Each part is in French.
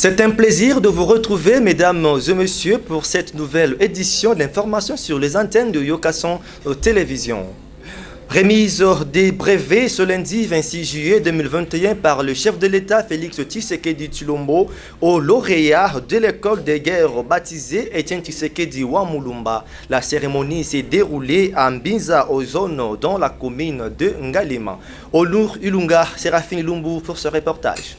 C'est un plaisir de vous retrouver, mesdames et messieurs, pour cette nouvelle édition d'informations sur les antennes de Yokason Télévision. Remise des brevets ce lundi 26 juillet 2021 par le chef de l'État Félix Tshisekedi Tshilombo au lauréat de l'école des guerres baptisé Etienne Tshisekedi Wamulumba. La cérémonie s'est déroulée à Mbinza Ozone dans la commune de Ngalema. Olour Ilunga, Séraphine Lumbu pour ce reportage.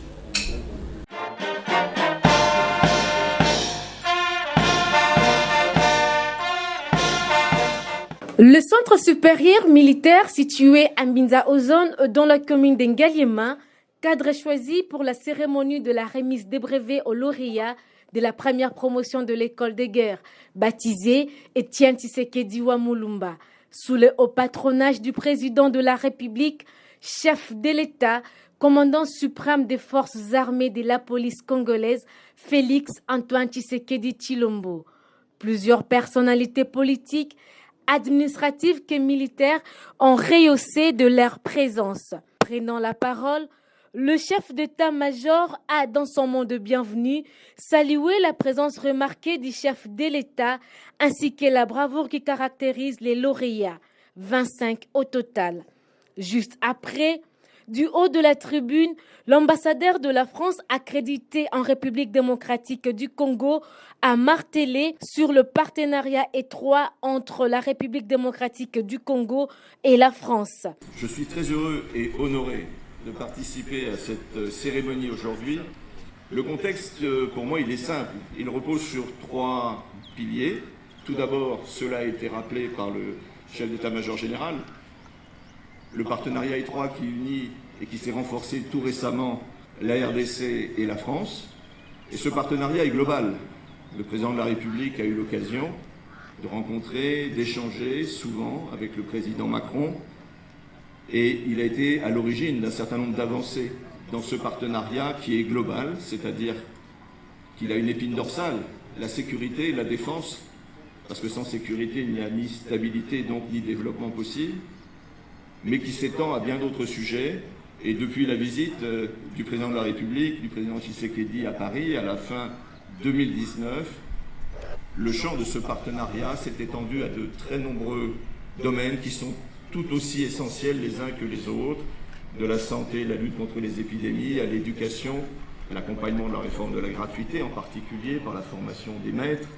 Le centre supérieur militaire situé à Mbinza Ozone dans la commune d'Ngaliema, cadre choisi pour la cérémonie de la remise des brevets aux lauréats de la première promotion de l'école de guerre, baptisée Etienne Tshisekedi Wamulumba, sous le haut patronage du président de la République, chef de l'État, commandant suprême des forces armées de la police congolaise, Félix Antoine Tshisekedi Tshilombo. Plusieurs personnalités politiques, administratives que militaires ont rehaussé de leur présence. Prenant la parole, le chef d'état-major a, dans son mot de bienvenue, salué la présence remarquée du chef de l'État ainsi que la bravoure qui caractérise les lauréats, 25 au total. Juste après, du haut de la tribune, l'ambassadeur de la France accrédité en République démocratique du Congo a martelé sur le partenariat étroit entre la République démocratique du Congo et la France. Je suis très heureux et honoré de participer à cette cérémonie aujourd'hui. Le contexte, pour moi, il est simple. Il repose sur trois piliers. Tout d'abord, cela a été rappelé par le chef d'état-major général, le partenariat étroit qui unit et qui s'est renforcé tout récemment la RDC et la France. Et ce partenariat est global. Le président de la République a eu l'occasion de rencontrer, d'échanger souvent avec le président Macron. Et il a été à l'origine d'un certain nombre d'avancées dans ce partenariat qui est global, c'est-à-dire qu'il a une épine dorsale, la sécurité et la défense, parce que sans sécurité, il n'y a ni stabilité, donc ni développement possible, mais qui s'étend à bien d'autres sujets. Et depuis la visite du président de la République, du président Tshisekedi à Paris, à la fin 2019, le champ de ce partenariat s'est étendu à de très nombreux domaines qui sont tout aussi essentiels les uns que les autres, de la santé, la lutte contre les épidémies, à l'éducation, l'accompagnement de la réforme de la gratuité, en particulier par la formation des maîtres,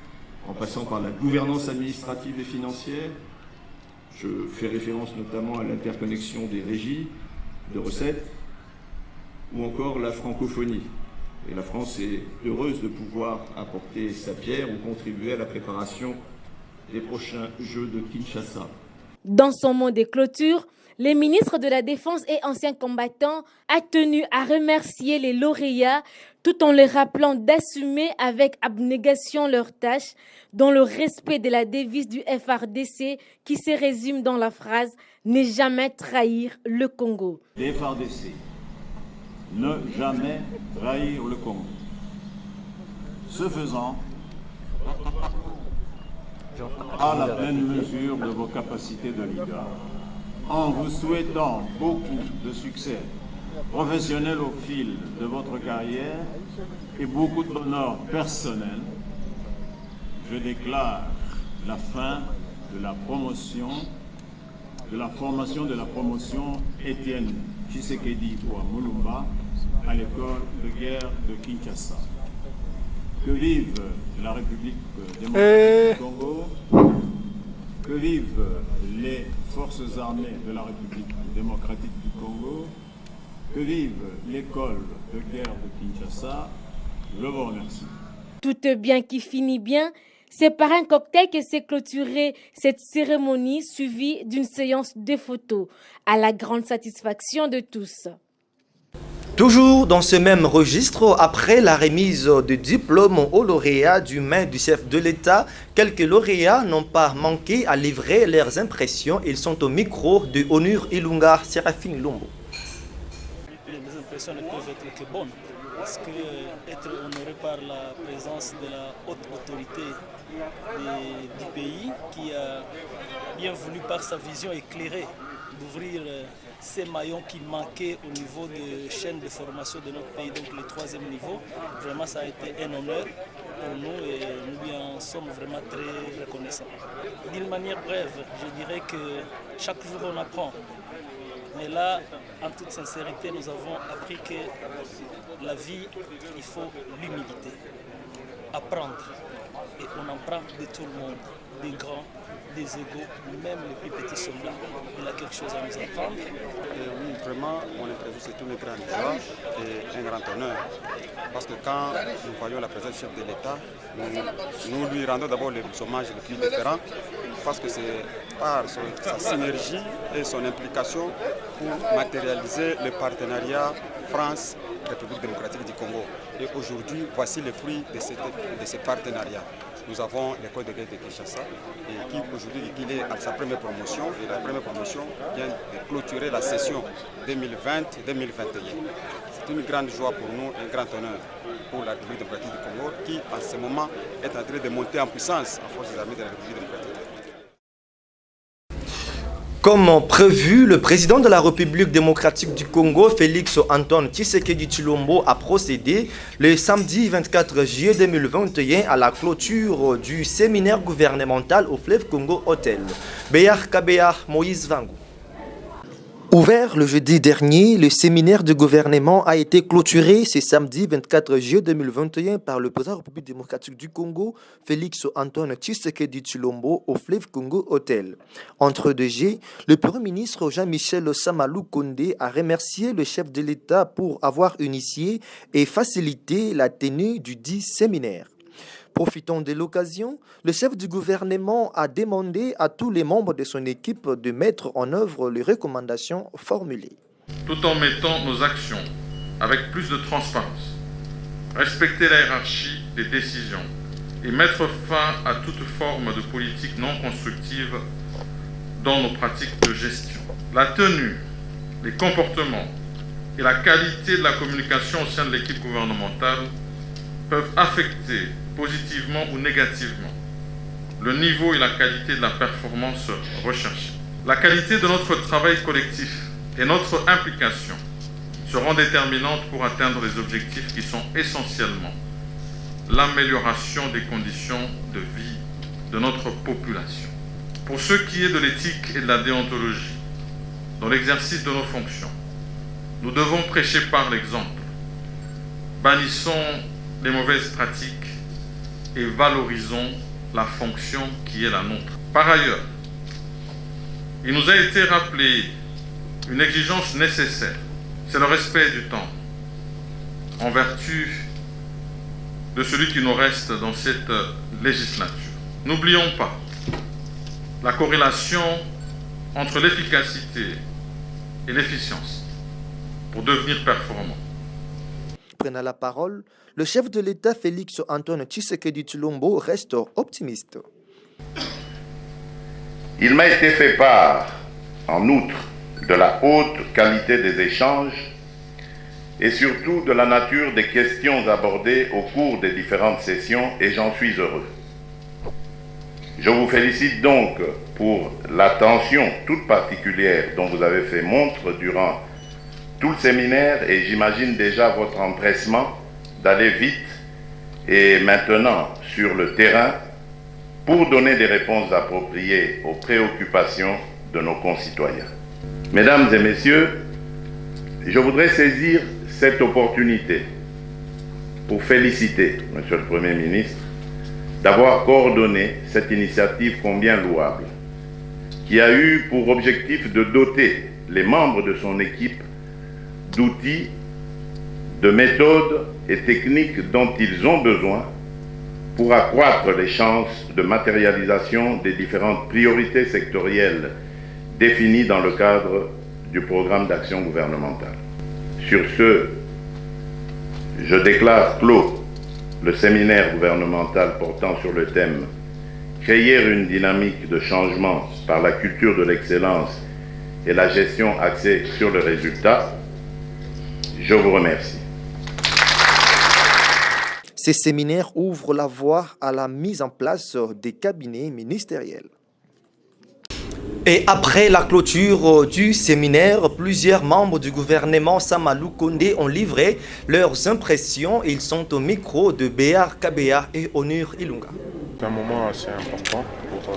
en passant par la gouvernance administrative et financière. Je fais référence notamment à l'interconnexion des régies de recettes ou encore la francophonie. Et la France est heureuse de pouvoir apporter sa pierre ou contribuer à la préparation des prochains Jeux de Kinshasa. Dans son mot de clôture, le ministre de la Défense et ancien combattant a tenu à remercier les lauréats tout en les rappelant d'assumer avec abnégation leurs tâches dans le respect de la devise du FARDC qui se résume dans la phrase « Ne jamais trahir le Congo ». Les FARDC, ne jamais trahir le Congo. Ce faisant, à la pleine mesure de vos capacités de leader, en vous souhaitant beaucoup de succès professionnel au fil de votre carrière et beaucoup de bonheur personnel, je déclare la fin de la promotion, de la formation de la promotion Etienne Tshisekedi Wamulumba à l'école de guerre de Kinshasa. Que vive la République démocratique du Congo, que vivent les forces armées de la République démocratique du Congo, que vive l'école de guerre de Kinshasa. Je vous remercie. Tout bien qui finit bien, c'est par un cocktail que s'est clôturée cette cérémonie suivie d'une séance de photos, à la grande satisfaction de tous. Toujours dans ce même registre, après la remise de diplôme aux lauréats du main du chef de l'État, quelques lauréats n'ont pas manqué à livrer leurs impressions. Ils sont au micro de Onur Ilunga, Séraphine Lumbu. Les impressions ne peuvent être que bonnes, parce que être honoré par la présence de la haute autorité du pays qui a bien voulu par sa vision éclairer d'ouvrir ces maillons qui manquaient au niveau des chaînes de formation de notre pays, donc le 3e niveau. Vraiment, ça a été un honneur pour nous et nous lui en sommes vraiment très reconnaissants. D'une manière brève, je dirais que chaque jour on apprend. Mais là, en toute sincérité, nous avons appris que la vie, il faut l'humilité. Apprendre. Et on en prend de tout le monde, des grands, des égaux, même les plus petits soldats. Il a quelque chose à nous apprendre. Oui, vraiment, mon interview, c'est une grande joie et un grand honneur. Parce que quand nous voyons la présence du chef de l'État, nous lui rendons d'abord les hommages les plus différents, parce que c'est par sa synergie et son implication pour matérialiser le partenariat France-République démocratique du Congo. Et aujourd'hui, voici les fruits de ce partenariat. Nous avons l'école de guerre de Kinshasa, et qui aujourd'hui est à sa première promotion. Et la première promotion vient de clôturer la session 2020-2021. C'est une grande joie pour nous, un grand honneur pour la République démocratique du Congo, qui en ce moment est en train de monter en puissance en force des armées de la République démocratique du Congo. Comme prévu, le président de la République démocratique du Congo, Félix Antoine Tshisekedi Tshilombo, a procédé le samedi 24 juillet 2021 à la clôture du séminaire gouvernemental au fleuve Congo Hôtel. Béar Kabea Moïse Vangou. Ouvert le jeudi dernier, le séminaire de gouvernement a été clôturé ce samedi 24 juillet 2021 par le président de la République démocratique du Congo, Félix Antoine Tshisekedi Tshilombo, au fleuve Congo Hôtel. Entre deux jets, le Premier ministre Jean-Michel Samalou Kondé a remercié le chef de l'État pour avoir initié et facilité la tenue du dit séminaire. Profitant de l'occasion, le chef du gouvernement a demandé à tous les membres de son équipe de mettre en œuvre les recommandations formulées. Tout en mettant nos actions avec plus de transparence, respecter la hiérarchie des décisions et mettre fin à toute forme de politique non constructive dans nos pratiques de gestion. La tenue, les comportements et la qualité de la communication au sein de l'équipe gouvernementale peuvent affecter positivement ou négativement le niveau et la qualité de la performance recherchée. La qualité de notre travail collectif et notre implication seront déterminantes pour atteindre les objectifs qui sont essentiellement l'amélioration des conditions de vie de notre population. Pour ce qui est de l'éthique et de la déontologie, dans l'exercice de nos fonctions, nous devons prêcher par l'exemple. Bannissons les mauvaises pratiques et valorisons la fonction qui est la nôtre. Par ailleurs, il nous a été rappelé une exigence nécessaire, c'est le respect du temps, en vertu de celui qui nous reste dans cette législature. N'oublions pas la corrélation entre l'efficacité et l'efficience pour devenir performant. Prenant la parole, le chef de l'État Félix Antoine Tshisekedi Tshilombo reste optimiste. Il m'a été fait part, en outre, de la haute qualité des échanges et surtout de la nature des questions abordées au cours des différentes sessions et j'en suis heureux. Je vous félicite donc pour l'attention toute particulière dont vous avez fait montre durant tout le séminaire et j'imagine déjà votre empressement d'aller vite et maintenant sur le terrain pour donner des réponses appropriées aux préoccupations de nos concitoyens. Mesdames et messieurs, je voudrais saisir cette opportunité pour féliciter Monsieur le Premier ministre d'avoir coordonné cette initiative combien louable, qui a eu pour objectif de doter les membres de son équipe d'outils, de méthodes et techniques dont ils ont besoin pour accroître les chances de matérialisation des différentes priorités sectorielles définies dans le cadre du programme d'action gouvernementale. Sur ce, je déclare clos le séminaire gouvernemental portant sur le thème « Créer une dynamique de changement par la culture de l'excellence et la gestion axée sur le résultat ». Je vous remercie. Ces séminaires ouvrent la voie à la mise en place des cabinets ministériels. Et après la clôture du séminaire, plusieurs membres du gouvernement Samalou Kondé ont livré leurs impressions. Ils sont au micro de Béar Kabea et Onur Ilunga. C'est un moment assez important pour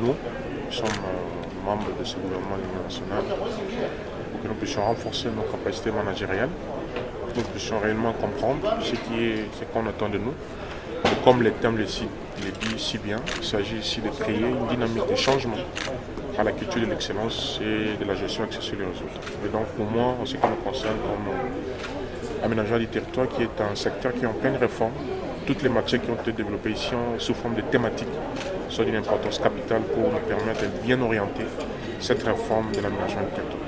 nous, qui sommes membres de ce gouvernement de l'Union nationale, pour que nous puissions renforcer nos capacités managériales, pour que nous puissions réellement comprendre ce qu'on attend de nous. Et comme le thème le dit si bien, il s'agit ici de créer une dynamique de changement à la culture de l'excellence et de la gestion axée sur les résultats. Et donc pour moi, en ce qui me concerne comme aménagement du territoire, qui est un secteur qui est en pleine réforme, toutes les matières qui ont été développées ici sous forme de thématiques sont d'une importance capitale pour nous permettre de bien orienter cette réforme de l'aménagement du territoire.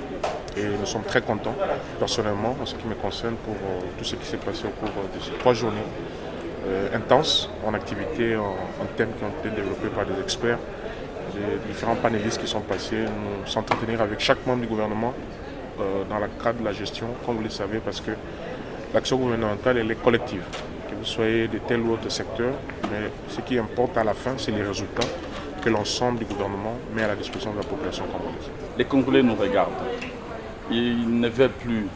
Et nous sommes très contents, personnellement, en ce qui me concerne, pour tout ce qui s'est passé au cours de ces 3 journées intenses en activités, en thèmes qui ont été développés par des experts, des différents panélistes qui sont passés, nous s'entretenir avec chaque membre du gouvernement dans le cadre de la gestion, comme vous le savez, parce que l'action gouvernementale, elle est collective. Que vous soyez de tel ou autre secteur, mais ce qui importe à la fin, c'est les résultats que l'ensemble du gouvernement met à la disposition de la population congolaise. Les Congolais nous regardent. Ils ne veulent plus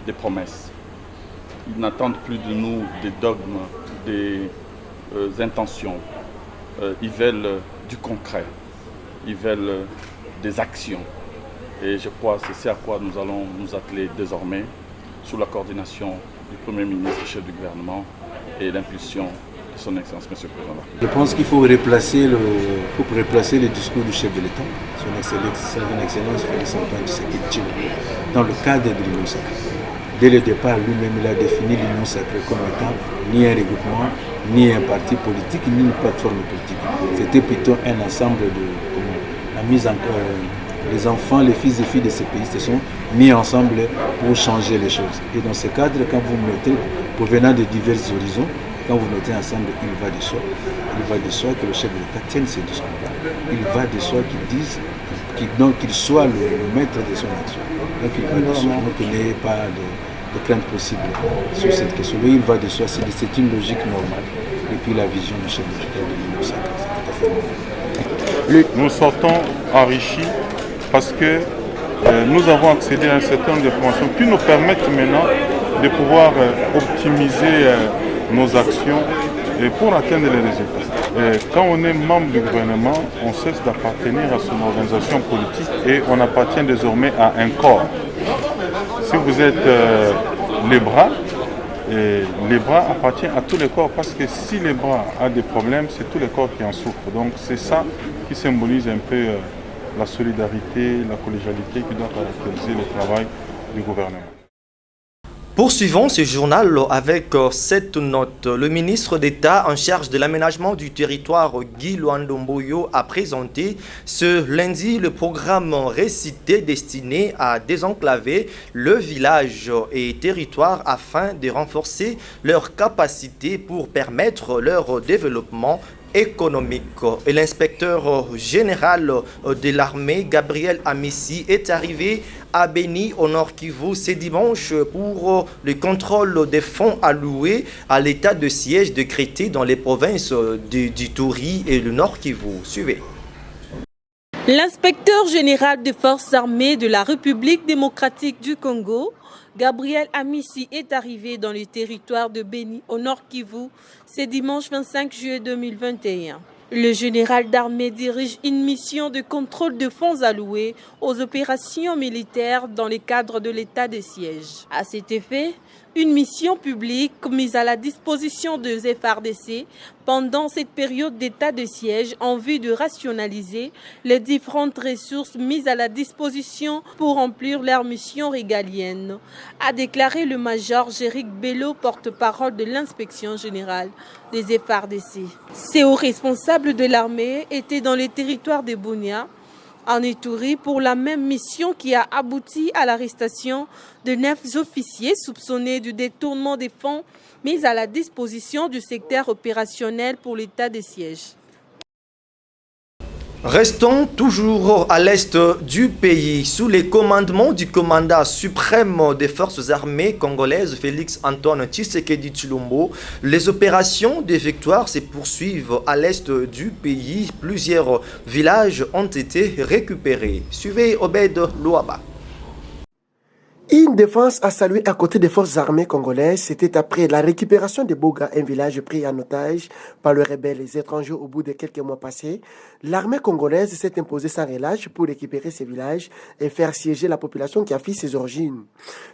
des promesses. Ils n'attendent plus de nous des dogmes, des intentions. Ils veulent du concret. Ils veulent des actions. Et je crois que c'est à quoi nous allons nous atteler désormais, sous la coordination du Premier ministre, chef du gouvernement, et l'impulsion de son Excellence, M. le Président. Je pense qu'il faut replacer le discours du chef de l'État, son Excellence Félix Antoine Tshisekedi, dans le cadre de l'Union sacrée. Dès le départ, lui-même, il a défini l'Union sacrée comme étant ni un regroupement, ni un parti politique, ni une plateforme politique. C'était plutôt un ensemble la mise en les enfants, les fils et filles de ces pays se sont mis ensemble pour changer les choses. Et dans ce cadre, quand vous mettez, provenant de divers horizons, quand vous mettez ensemble, il va de soi que le chef de l'État tienne ces discours-là. Il va de soi qu'il dise, qu'il soit le maître de son action. Donc il va de soi, donc il n'y ait pas de crainte possible sur cette question-là. Il va de soi, c'est une logique normale. Et puis la vision du chef de l'État de l'Union sacrée, c'est tout à fait normal. Nous sortons enrichis parce que nous avons accédé à un certain nombre d'informations qui nous permettent maintenant de pouvoir optimiser nos actions pour atteindre les résultats. Quand on est membre du gouvernement, on cesse d'appartenir à son organisation politique et on appartient désormais à un corps. Si vous êtes les bras appartiennent à tous les corps parce que si les bras ont des problèmes, c'est tous les corps qui en souffrent. Donc c'est ça qui symbolise un peu la solidarité, la collégialité qui doit caractériser le travail du gouvernement. Poursuivons ce journal avec cette note. Le ministre d'État en charge de l'aménagement du territoire, Guy Luandomboyo, a présenté ce lundi le programme récité destiné à désenclaver le village et territoire afin de renforcer leurs capacités pour permettre leur développement économique. Et l'inspecteur général de l'armée, Gabriel Amissi, est arrivé à Béni, au Nord Kivu, ce dimanche pour le contrôle des fonds alloués à l'état de siège décrété dans les provinces d'Ituri et le Nord Kivu. Suivez. L'inspecteur général des forces armées de la République démocratique du Congo, Gabriel Amissi, est arrivé dans le territoire de Béni, au Nord Kivu, ce dimanche 25 juillet 2021. Le général d'armée dirige une mission de contrôle de fonds alloués aux opérations militaires dans le cadre de l'état de siège. À cet effet, une mission publique mise à la disposition des FARDC pendant cette période d'état de siège en vue de rationaliser les différentes ressources mises à la disposition pour remplir leur mission régalienne, a déclaré le major Jéric Bello, porte-parole de l'inspection générale des FARDC. Ces hauts responsables de l'armée étaient dans les territoires de Bunia, en Ituri, pour la même mission qui a abouti à l'arrestation de 9 officiers soupçonnés du détournement des fonds mis à la disposition du secteur opérationnel pour l'état de siège. Restons toujours à l'est du pays, sous les commandements du commandant suprême des forces armées congolaises, Félix Antoine Tshisekedi Tshilombo. Les opérations de victoire se poursuivent à l'est du pays. Plusieurs villages ont été récupérés. Suivez Obed Louaba. Une défense à saluer à côté des forces armées congolaises, c'était après la récupération de Boga, un village pris en otage par les rebelles étrangers au bout de quelques mois passés. L'armée congolaise s'est imposée sans relâche pour récupérer ces villages et faire siéger la population qui a fui ses origines.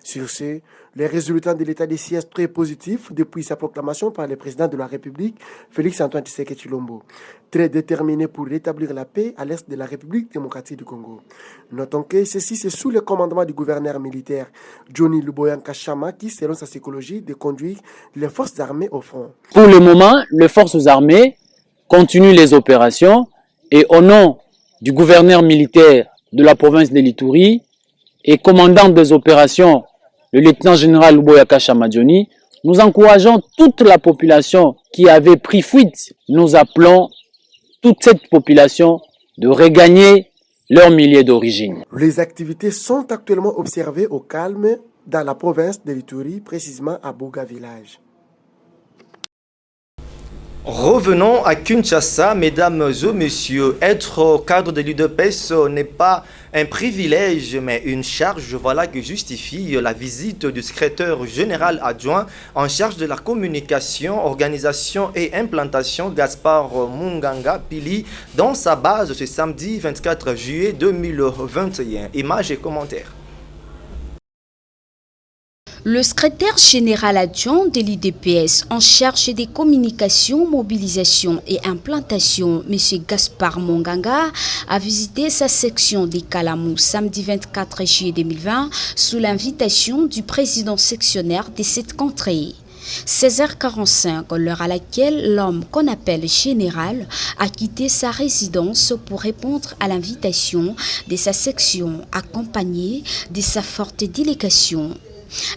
Sur ce, les résultats de l'état des sièges très positifs depuis sa proclamation par le président de la République, Félix Antoine Tshisekedi Tshilombo, très déterminé pour rétablir la paix à l'est de la République démocratique du Congo. Notons que ceci c'est sous le commandement du gouverneur militaire Johnny Luboya Nkashama qui, selon sa psychologie, de conduire les forces armées au front. Pour le moment, les forces armées continuent les opérations et au nom du gouverneur militaire de la province de l'Ituri et commandant des opérations, le lieutenant-général Luboya Nkashama Johnny, nous encourageons toute la population qui avait pris fuite. Nous appelons toute cette population de regagner leur milieu d'origine. Les activités sont actuellement observées au calme dans la province de l'Ituri, précisément à Boga village. Revenons à Kinshasa, mesdames et messieurs. Être cadre de l'UDPS n'est pas un privilège, mais une charge. Voilà qui justifie la visite du secrétaire général adjoint en charge de la communication, organisation et implantation, Gaspard Munganga Pili, dans sa base ce samedi 24 juillet 2021. Images et commentaires. Le secrétaire général adjoint de l'UDPS en charge des communications, mobilisation et implantation, M. Gaspard Munganga, a visité sa section des Kalamou samedi 24 juillet 2020 sous l'invitation du président sectionnaire de cette contrée. 16h45, l'heure à laquelle l'homme qu'on appelle général a quitté sa résidence pour répondre à l'invitation de sa section, accompagné de sa forte délégation.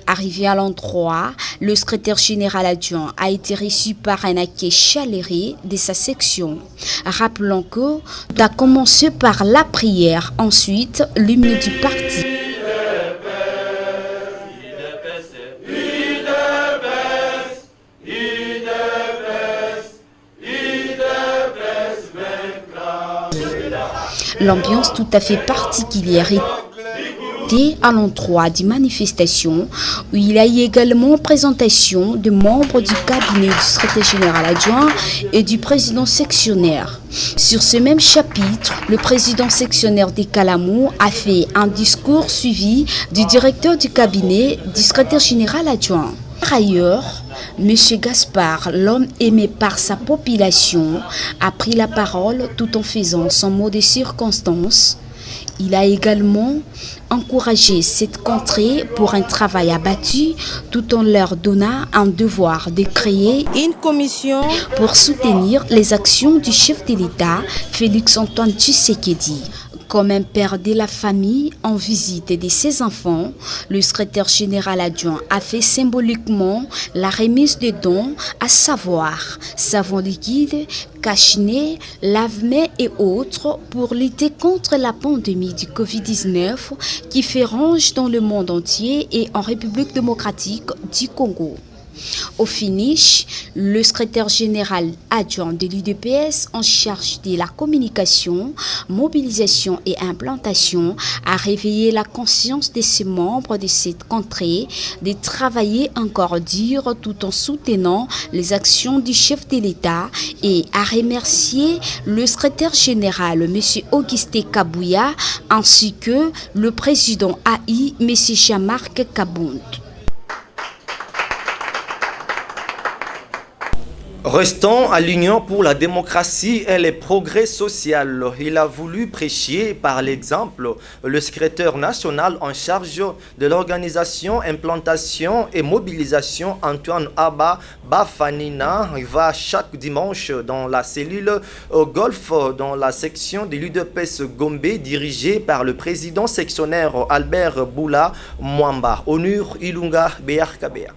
Arrivé à l'endroit, le secrétaire général adjoint a été reçu par un accueil chaleureux de sa section. Rappelons que a commencé par la prière, ensuite l'hymne du parti. L'ambiance tout à fait particulière à l'endroit des manifestations où il y a eu également présentation de membres du cabinet du secrétaire général adjoint et du président sectionnaire. Sur ce même chapitre, le président sectionnaire des Kalamou a fait un discours suivi du directeur du cabinet du secrétaire général adjoint. Par ailleurs, M. Gaspard, l'homme aimé par sa population, a pris la parole tout en faisant son mot de circonstance. Il a également encouragé cette contrée pour un travail abattu tout en leur donnant un devoir de créer une commission pour soutenir les actions du chef de l'État, Félix Antoine Tshisekedi. Comme un père de la famille en visite de ses enfants, le secrétaire général adjoint a fait symboliquement la remise de dons, à savoir savon liquide, cache-nez, lave-mains et autres pour lutter contre la pandémie du Covid-19 qui fait rage dans le monde entier et en République démocratique du Congo. Au finish, le secrétaire général adjoint de l'UDPS en charge de la communication, mobilisation et implantation a réveillé la conscience de ses membres de cette contrée de travailler encore dur tout en soutenant les actions du chef de l'État et a remercié le secrétaire général M. Augustin Kabouya ainsi que le président AI M. Jean-Marc Kabound. Restons à l'Union pour la démocratie et le progrès social. Il a voulu prêcher par l'exemple. Le secrétaire national en charge de l'organisation, implantation et mobilisation, Antoine Abba Bafanina, va chaque dimanche dans la cellule au Golfe, dans la section de l'UDPS Gombe, dirigée par le président sectionnaire Albert Boula Mwamba. Onur Ilunga Béarkabea.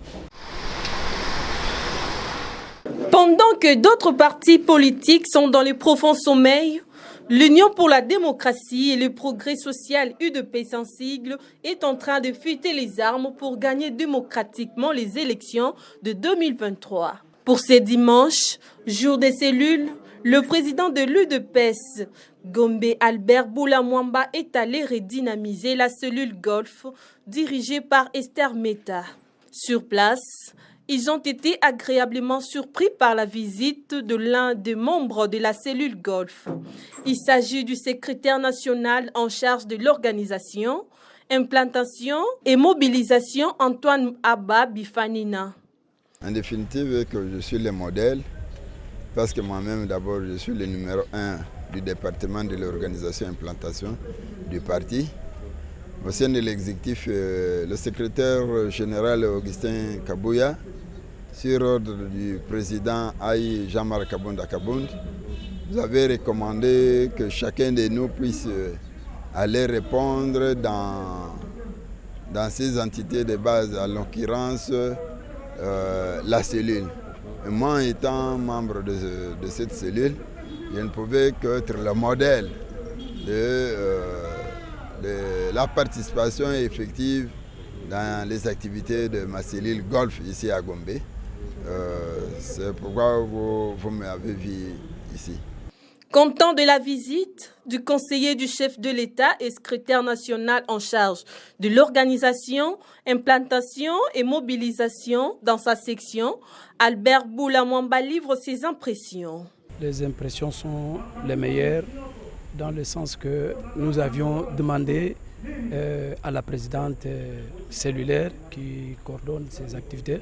Pendant que d'autres partis politiques sont dans les profonds sommeils, L'Union pour la démocratie et le progrès social UDPS en sigle est en train de fuiter les armes pour gagner démocratiquement les élections de 2023. Pour ce dimanche, jour des cellules, le président de l'UDPS, Gombe Albert Boulamwamba, est allé redynamiser la cellule golf dirigée par Esther Meta. Sur place, ils ont été agréablement surpris par la visite de l'un des membres de la cellule golf. Il s'agit du secrétaire national en charge de l'organisation, implantation et mobilisation Antoine Abba Bifanina. En définitive, que je suis le modèle, parce que moi-même d'abord je suis le numéro 1 du département de l'organisation et implantation du parti. Au sein de l'exécutif, le secrétaire général Augustin Kabouya, sur ordre du président Aïe Jean-Marc Kabunda Kabound, vous avez recommandé que chacun de nous puisse aller répondre dans ces entités de base, en l'occurrence la cellule. Et moi, étant membre de cette cellule, je ne pouvais qu'être le modèle de la participation effective dans les activités de ma cellule golf ici à Gombe. C'est pourquoi vous m'avez vu ici. Content de la visite du conseiller du chef de l'État et secrétaire national en charge de l'organisation, implantation et mobilisation dans sa section, Albert Boulamwamba livre ses impressions. Les impressions sont les meilleures dans le sens que nous avions demandé à la présidente cellulaire qui coordonne ces activités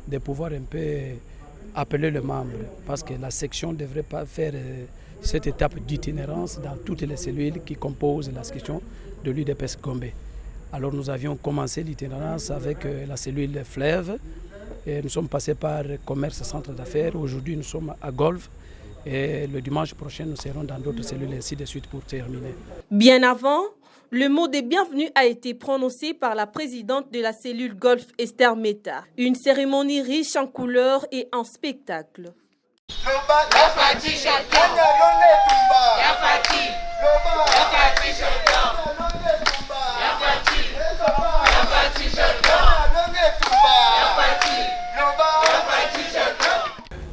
de pouvoir un peu appeler les membres parce que la section ne devrait pas faire cette étape d'itinérance dans toutes les cellules qui composent la section de l'UDPS Gombe. Alors nous avions commencé l'itinérance avec la cellule Fleuve et nous sommes passés par commerce centre d'affaires. Aujourd'hui nous sommes à Golf et le dimanche prochain nous serons dans d'autres cellules ainsi de suite pour terminer. Bien avant, le mot de bienvenue a été prononcé par la présidente de la cellule Golf Esther Meta. Une cérémonie riche en couleurs et en spectacles.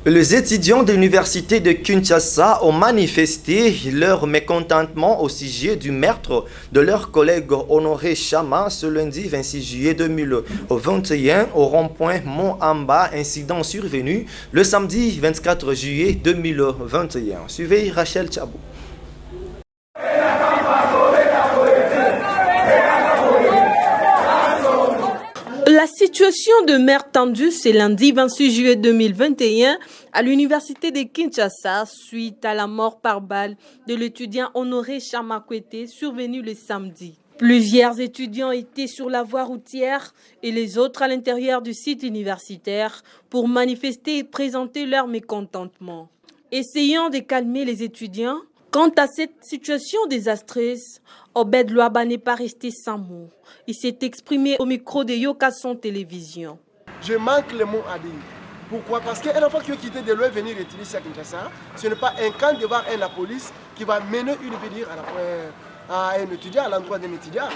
Les étudiants de l'université de Kinshasa ont manifesté leur mécontentement au sujet du meurtre de leur collègue Honoré Chama ce lundi 26 juillet 2021 au rond-point Mont-Amba, incident survenu le samedi 24 juillet 2021. Suivez Rachel Chabou. La situation demeure tendue ce lundi 26 juillet 2021 à l'université de Kinshasa suite à la mort par balle de l'étudiant Honoré Chama Kwete survenu le samedi. Plusieurs étudiants étaient sur la voie routière et les autres à l'intérieur du site universitaire pour manifester et présenter leur mécontentement. Essayant de calmer les étudiants, quant à cette situation désastreuse, Obed Louaba n'est pas resté sans mots. Il s'est exprimé au micro de Yokason Télévision. Je manque les mots à dire. Pourquoi? Parce qu'un enfant qui veut quitter de loin venir étudier ici à Kinshasa, ce n'est pas un camp devant la police qui va mener une vidéo à un étudiant, à l'endroit d'un étudiant.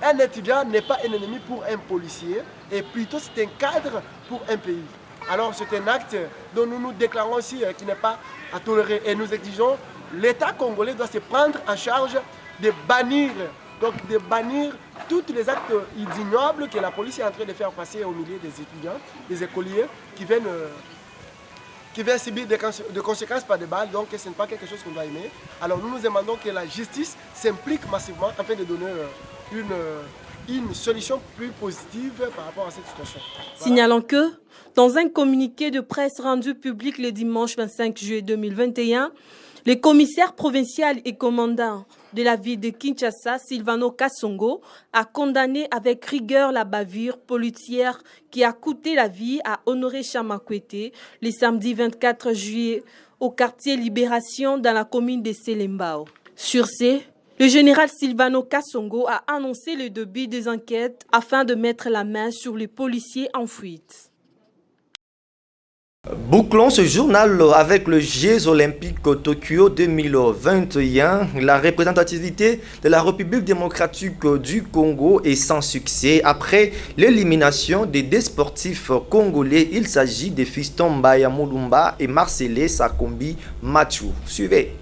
Un étudiant n'est pas un ennemi pour un policier, et plutôt c'est un cadre pour un pays. Alors c'est un acte dont nous nous déclarons aussi qui n'est pas à tolérer. Et nous exigeons, l'État congolais doit se prendre en charge de bannir tous les actes ignobles que la police est en train de faire passer au milieu des étudiants, des écoliers qui viennent subir des conséquences par des balles. Donc ce n'est pas quelque chose qu'on doit aimer. Alors nous nous demandons que la justice s'implique massivement afin de donner une solution plus positive par rapport à cette situation. Voilà. Signalant que, dans un communiqué de presse rendu public le dimanche 25 juillet 2021, le commissaire provincial et commandant de la ville de Kinshasa, Silvano Kasongo, a condamné avec rigueur la bavure policière qui a coûté la vie à Honoré Chama Kwete le samedi 24 juillet au quartier Libération dans la commune de Selembao. Sur ce, le général Silvano Kasongo a annoncé le début des enquêtes afin de mettre la main sur les policiers en fuite. Bouclons ce journal avec le Jeux olympiques Tokyo 2021. La représentativité de la République démocratique du Congo est sans succès. Après l'élimination des deux sportifs congolais, il s'agit de Fiston Mbaya Mulumba et Marcellé Sakombi Machu. Suivez.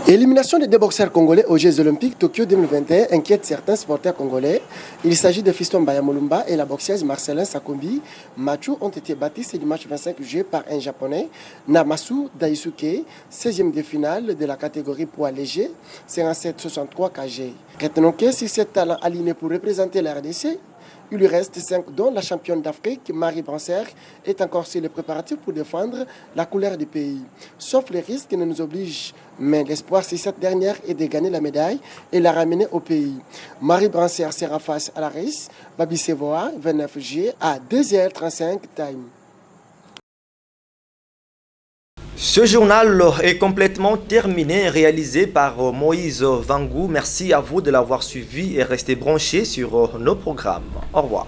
Élimination des deux boxeurs congolais aux Jeux olympiques Tokyo 2021 inquiète certains supporters congolais. Il s'agit de Fiston Mbaya Mulumba et la boxeuse Marcellin Sakombi Machu ont été battus ce dimanche 25 juillet par un japonais, Namasu Daisuke, 16e de finale de la catégorie poids léger, 57-63 kg. Retenons que si cet talent aligné pour représenter la RDC, il lui reste 5 dont la championne d'Afrique, Marie Brancer, est encore sur les préparatifs pour défendre la couleur du pays. Sauf les risques ne nous obligent, mais l'espoir c'est cette dernière est de gagner la médaille et la ramener au pays. Marie Brancer sera face à la Russe, Babi Sevoa, 29 juillet à 2h35 time. Ce journal est complètement terminé, réalisé par Moïse Vangou. Merci à vous de l'avoir suivi et restez branchés sur nos programmes. Au revoir.